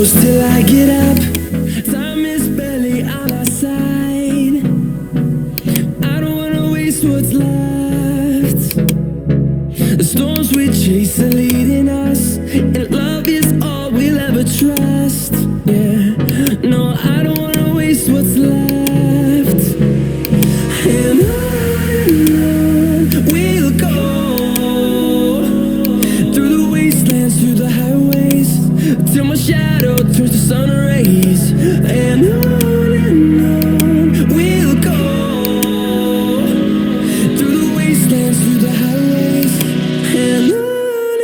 close till I get up. Time is barely on our side. I don't wanna waste what's left. The storms we chase are leading us, and love is all we'll ever trust. Yeah, no, I don't wanna waste what's left. And on we'll go, through the wastelands, through the highways, till my shadow turns to sun rays. And on we'll go, through the wastelands, through the highways, and on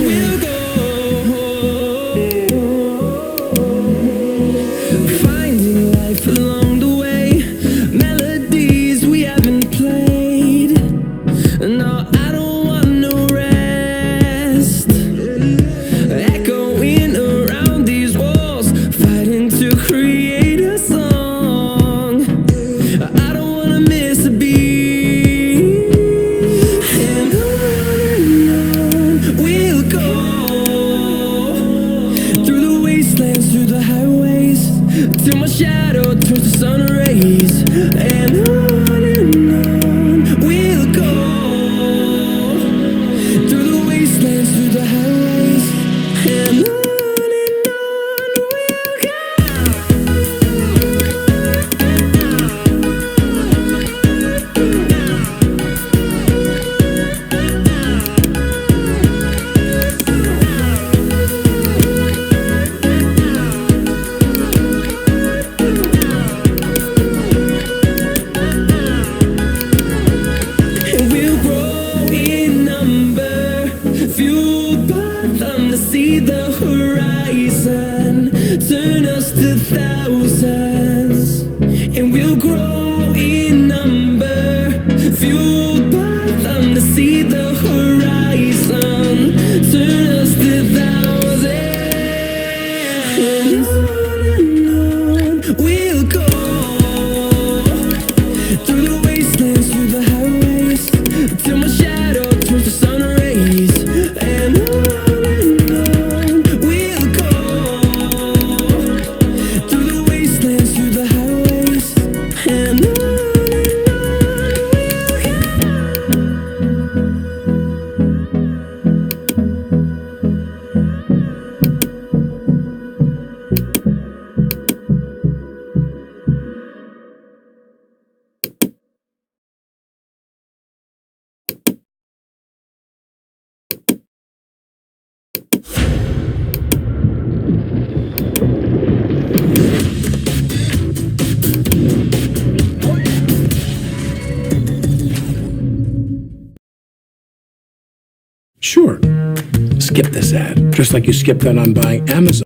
we'll go. Finding life along the way, melodies we haven't played. No, I don't want no rest. Echoing around these walls, fighting to create a song. I don't wanna miss a beat. And on we'll go, through the wastelands, through the highways, till my shadow turns to sun rays. And on we'll go, through the wastelands, through the highways, and on we'll go. And we'll grow in number, fueled by them to see the horizon, turn us to thousands. And we'll grow in number, fueled by them to see the horizon, turn us to thousands. And on we'll go, through the wastelands, through the highways, till my shadow turns to sun rays. And on we'll go, through the wastelands, through the highways, and on we'll go. Sure. Skip this ad, just like you skipped that on buying Amazon.